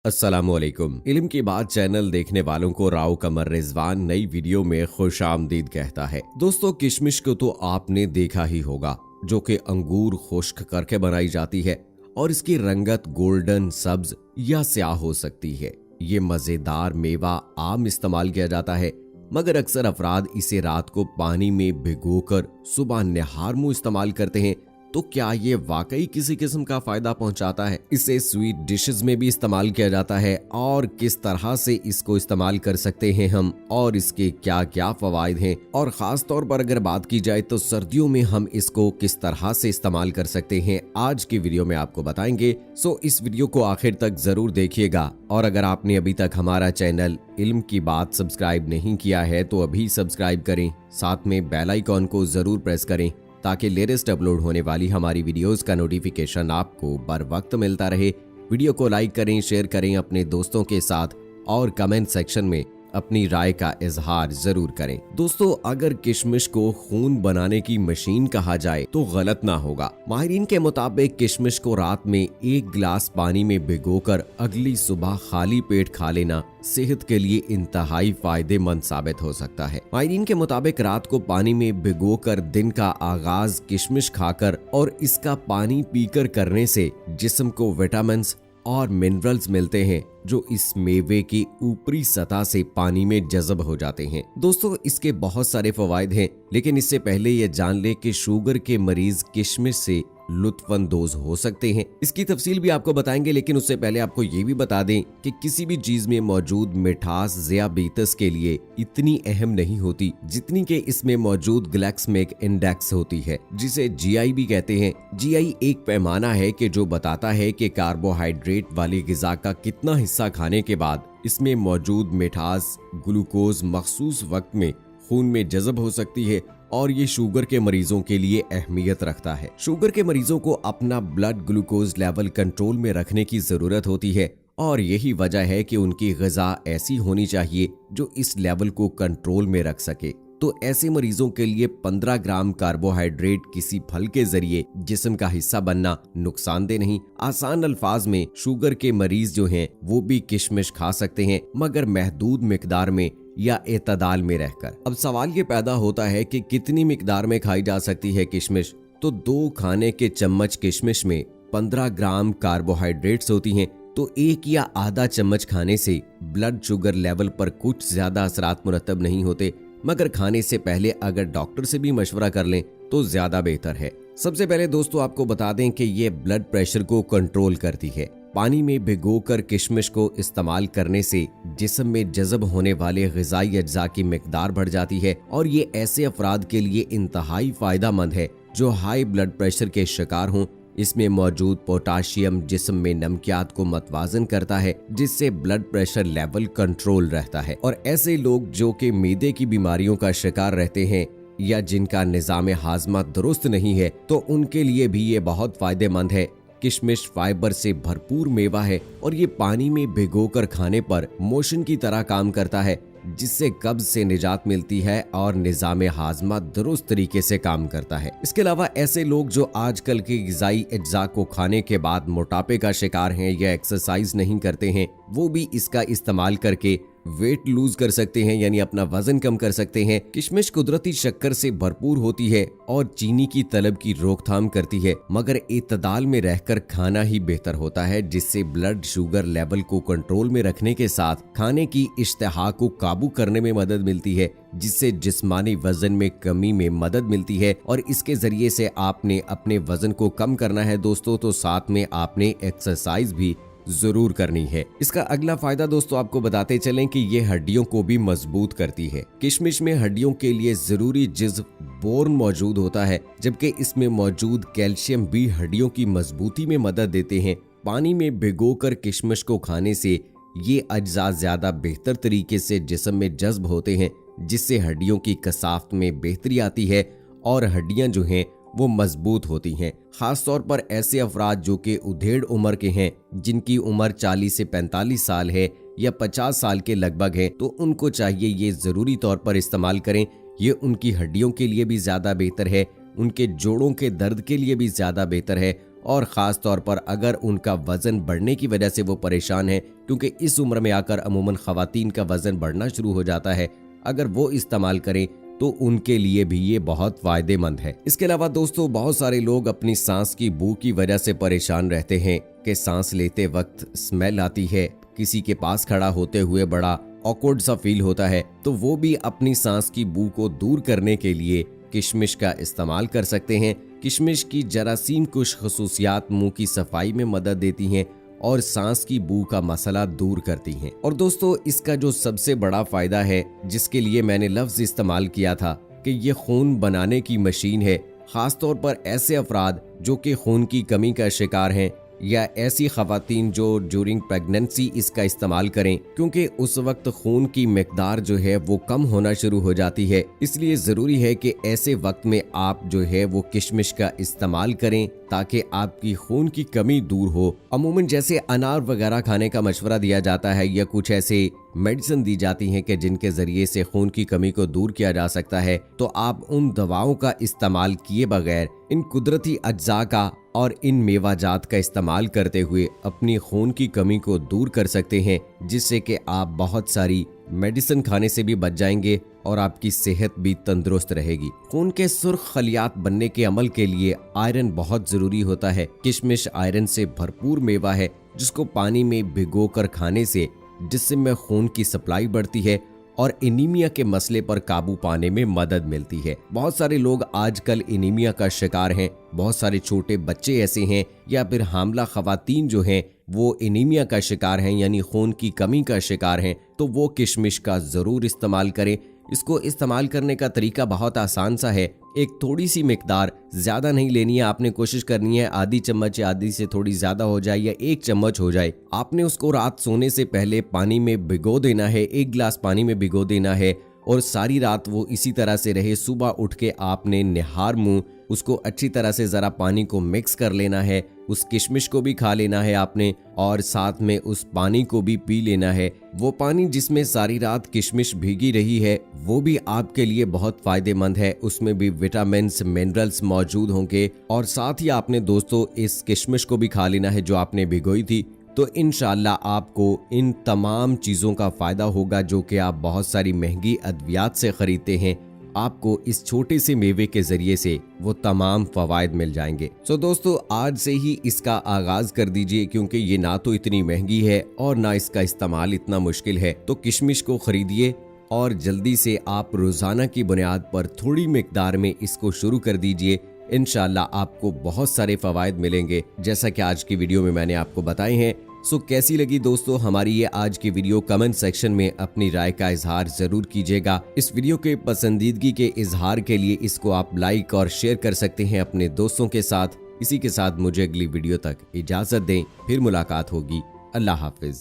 अस्सलामुअलैकुम। इल्म की बात चैनल देखने वालों को राव कमर रिजवान नई वीडियो में खुश आमदीद कहता है। दोस्तों, किशमिश को तो आपने देखा ही होगा, जो कि अंगूर खुश्क करके बनाई जाती है और इसकी रंगत गोल्डन, सब्ज या स्याह हो सकती है। ये मजेदार मेवा आम इस्तेमाल किया जाता है, मगर अक्सर अफराद इसे रात को पानी में भिगोकर सुबह निहार मुंह इस्तेमाल करते हैं। तो क्या ये वाकई किसी किस्म का फायदा पहुंचाता है? इसे स्वीट डिशेस में भी इस्तेमाल किया जाता है और किस तरह से इसको इस्तेमाल कर सकते हैं हम, और इसके क्या क्या फवाइद हैं, और खास तौर पर अगर बात की जाए तो सर्दियों में हम इसको किस तरह से इस्तेमाल कर सकते हैं, आज की वीडियो में आपको बताएंगे। सो इस वीडियो को आखिर तक जरूर देखिएगा, और अगर आपने अभी तक हमारा चैनल इल्म की बात सब्सक्राइब नहीं किया है तो अभी सब्सक्राइब करें, साथ में बेल आइकॉन को जरूर प्रेस करें ताकि लेटेस्ट अपलोड होने वाली हमारी वीडियोस का नोटिफिकेशन आपको बर वक्त मिलता रहे। वीडियो को लाइक करें, शेयर करें अपने दोस्तों के साथ और कमेंट सेक्शन में अपनी राय का इजहार जरूर करें। दोस्तों, अगर किशमिश को खून बनाने की मशीन कहा जाए तो गलत ना होगा। माहिरीन के मुताबिक किशमिश को रात में 1 गिलास पानी में भिगोकर अगली सुबह खाली पेट खा लेना सेहत के लिए इंतहाई फायदेमंद साबित हो सकता है। माहिरीन के मुताबिक रात को पानी में भिगोकर दिन का आगाज किशमिश खाकर और इसका पानी पीकर करने से जिस्म को विटामिन और मिनरल्स मिलते हैं, जो इस मेवे की ऊपरी सतह से पानी में जज़ब हो जाते हैं। दोस्तों, इसके बहुत सारे फवायद हैं, लेकिन इससे पहले ये जान ले कि शुगर के मरीज किशमिश से लुत्फानंदोज हो सकते हैं। इसकी तफसील भी आपको बताएंगे, लेकिन उससे पहले आपको ये भी बता दें कि किसी भी चीज में मौजूद मिठास ज़ियाबीतस के लिए इतनी अहम नहीं होती जितनी कि इसमें मौजूद ग्लाइसेमिक इंडेक्स होती है, जिसे जीआई भी कहते हैं। जीआई एक पैमाना है कि जो बताता है कि कार्बोहाइड्रेट वाली गिजा का कितना हिस्सा खाने के बाद इसमें मौजूद मिठास ग्लूकोज मखसूस वक्त में खून में जज़ब हो सकती है, और ये शुगर के मरीजों के लिए अहमियत रखता है। शुगर के मरीजों को अपना ब्लड ग्लूकोज लेवल कंट्रोल में रखने की जरूरत होती है, और यही वजह है कि उनकी ग़िज़ा ऐसी होनी चाहिए जो इस लेवल को कंट्रोल में रख सके। तो ऐसे मरीजों के लिए 15 ग्राम कार्बोहाइड्रेट किसी फल के जरिए जिस्म का हिस्सा बनना नुकसानदेह नहीं। आसान अल्फाज में शुगर के मरीज जो हैं वो भी किशमिश खा सकते हैं, मगर महदूद मिकदार में या एतदाल में रहकर। अब सवाल ये पैदा होता है कि कितनी मिकदार में खाई जा सकती है किशमिश? तो 2 खाने के चम्मच किशमिश में 15 ग्राम कार्बोहाइड्रेट्स होती हैं, तो 1 या आधा चम्मच खाने से ब्लड शुगर लेवल पर कुछ ज्यादा असरात मुरतब नहीं होते, मगर खाने से पहले अगर डॉक्टर से भी मशवरा कर लें तो ज्यादा बेहतर है। सबसे पहले दोस्तों आपको बता दें कि ये ब्लड प्रेशर को कंट्रोल करती है। पानी में भिगोकर किशमिश को इस्तेमाल करने से जिस्म में जज़ब होने वाले ग़िज़ाई अज्जा की मिकदार बढ़ जाती है, और ये ऐसे अफराद के लिए इंतहाई फायदेमंद है जो हाई ब्लड प्रेशर के शिकार हों। इसमें मौजूद पोटाशियम जिस्म में नमकियात को मतवाजन करता है, जिससे ब्लड प्रेशर लेवल कंट्रोल रहता है। और ऐसे लोग जो कि मैदे की बीमारियों का शिकार रहते हैं या जिनका निज़ाम हाजमा दुरुस्त नहीं है, तो उनके लिए भी ये बहुत फायदेमंद है। किशमिश फाइबर से भरपूर मेवा है और ये पानी में भिगोकर खाने पर मोशन की तरह काम करता है, जिससे कब्ज से निजात मिलती है और निज़ाम हाजमा दुरुस्त तरीके से काम करता है। इसके अलावा ऐसे लोग जो आजकल के ग़िज़ाई अज्जा को खाने के बाद मोटापे का शिकार हैं या एक्सरसाइज नहीं करते हैं, वो भी इसका इस्तेमाल करके वेट लूज कर सकते हैं, यानी अपना वजन कम कर सकते हैं। किशमिश कुदरती शक्कर से भरपूर होती है और चीनी की तलब की रोकथाम करती है, मगर एतदाल में रहकर खाना ही बेहतर होता है, जिससे ब्लड शुगर लेवल को कंट्रोल में रखने के साथ खाने की इश्तहा को काबू करने में मदद मिलती है, जिससे जिस्मानी वजन में कमी में मदद मिलती है। और इसके जरिए से आपने अपने वजन को कम करना है दोस्तों, तो साथ में आपने एक्सरसाइज भी जरूर करनी है। इसका अगला फायदा दोस्तों आपको बताते चलें कि ये हड्डियों को भी मजबूत करती है। किशमिश में हड्डियों के लिए जरूरी जिज़्व बोर्न मौजूद होता है, जबकि इसमें मौजूद कैल्शियम भी हड्डियों की मजबूती में मदद देते हैं। पानी में भिगोकर किशमिश को खाने से ये अज्जा ज्यादा बेहतर तरीके से जिस्म में जज्ब होते हैं, जिससे हड्डियों की कसाफ्त में बेहतरी आती है और हड्डियां जो हैं वो मजबूत होती हैं। खास तौर पर ऐसे अफराद जो कि उधेड़ उम्र के हैं, जिनकी उम्र 40 से 45 साल है या 50 साल के लगभग है, तो उनको चाहिए ये जरूरी तौर पर इस्तेमाल करें। ये उनकी हड्डियों के लिए भी ज्यादा बेहतर है, उनके जोड़ों के दर्द के लिए भी ज्यादा बेहतर है और ख़ास तौर पर अगर उनका वज़न बढ़ने की वजह से वो परेशान है, क्योंकि इस उम्र में आकर अमूमन ख़वातीन का वज़न बढ़ना शुरू हो जाता है, अगर वो इस्तेमाल करें तो उनके लिए भी ये बहुत फ़ायदेमंद है। इसके अलावा दोस्तों बहुत सारे लोग अपनी सांस की बू की वजह से परेशान रहते हैं कि सांस लेते वक्त स्मेल आती है, किसी के पास खड़ा होते हुए बड़ा ऑकवर्ड सा फील होता है, तो वो भी अपनी सांस की बू को दूर करने के लिए किशमिश का इस्तेमाल कर सकते हैं। किशमिश की जरासीम कुछ खसूसियात मुंह की सफाई में मदद देती हैं और सांस की बू का मसला दूर करती हैं। और दोस्तों इसका जो सबसे बड़ा फायदा है, जिसके लिए मैंने लफ्ज इस्तेमाल किया था कि ये खून बनाने की मशीन है, खास तौर पर ऐसे अफराद जो कि खून की कमी का शिकार हैं या ऐसी खवातीन जो ड्यूरिंग प्रेगनेंसी इसका इस्तेमाल करें, क्योंकि उस वक्त खून की मिकदार जो है वो कम होना शुरू हो जाती है। इसलिए ज़रूरी है कि ऐसे वक्त में आप जो है वो किशमिश का इस्तेमाल करें ताकि आपकी खून की कमी दूर हो। अमूमन जैसे अनार वगैरह खाने का मशवरा दिया जाता है या कुछ ऐसे मेडिसिन दी जाती हैं कि जिनके जरिए से खून की कमी को दूर किया जा सकता है, तो आप उन दवाओं का इस्तेमाल किए बगैर इन कुदरती अज्जा का और इन मेवाजात का इस्तेमाल करते हुए अपनी खून की कमी को दूर कर सकते हैं, जिससे कि आप बहुत सारी मेडिसिन खाने से भी बच जाएंगे और आपकी सेहत भी तंदुरुस्त रहेगी। खून के सुर्ख खलियात बनने के अमल के लिए आयरन बहुत जरूरी होता है। किशमिश आयरन से भरपूर मेवा है जिसको पानी में भिगोकर खाने से जिस्म में खून की सप्लाई बढ़ती है और एनीमिया के मसले पर काबू पाने में मदद मिलती है। बहुत सारे लोग आजकल एनीमिया का शिकार हैं, बहुत सारे छोटे बच्चे ऐसे हैं या फिर हामला खवातीन जो हैं वो एनीमिया का शिकार हैं, यानी खून की कमी का शिकार हैं, तो वो किशमिश का ज़रूर इस्तेमाल करें। इसको इस्तेमाल करने का तरीका बहुत आसान सा है। एक थोड़ी सी मिकदार, ज़्यादा नहीं लेनी है, आपने कोशिश करनी है आधी चम्मच या आधी से थोड़ी ज़्यादा हो जाए या 1 चम्मच हो जाए। आपने उसको रात सोने से पहले पानी में भिगो देना है, 1 गिलास पानी में भिगो देना है और सारी रात वो इसी तरह से रहे। सुबह उठ के आपने निहार मुंह उसको अच्छी तरह से ज़रा पानी को मिक्स कर लेना है, उस किशमिश को भी खा लेना है आपने और साथ में उस पानी को भी पी लेना है। वो पानी जिसमें सारी रात किशमिश भीगी रही है वो भी आपके लिए बहुत फायदेमंद है, उसमें भी विटामिन्स मिनरल्स मौजूद होंगे और साथ ही आपने दोस्तों इस किशमिश को भी खा लेना है जो आपने भिगोई थी। तो इंशाल्लाह आपको इन तमाम चीज़ों का फ़ायदा होगा जो कि आप बहुत सारी महंगी अद्वियात से ख़रीदते हैं। आपको इस छोटे से मेवे के जरिए से वो तमाम फवायद मिल जाएंगे। सो दोस्तों आज से ही इसका आगाज कर दीजिए, क्योंकि ये ना तो इतनी महंगी है और ना इसका इस्तेमाल इतना मुश्किल है। तो किशमिश को खरीदिए और जल्दी से आप रोजाना की बुनियाद पर थोड़ी मिकदार में इसको शुरू कर दीजिए। इंशाल्लाह आपको बहुत सारे फवायद मिलेंगे जैसा कि आज की वीडियो में मैंने आपको बताए हैं। सो कैसी लगी दोस्तों हमारी ये आज की वीडियो? कमेंट सेक्शन में अपनी राय का इजहार जरूर कीजिएगा। इस वीडियो के पसंदीदगी के इजहार के लिए इसको आप लाइक और शेयर कर सकते हैं अपने दोस्तों के साथ। इसी के साथ मुझे अगली वीडियो तक इजाजत दें, फिर मुलाकात होगी। अल्लाह हाफिज।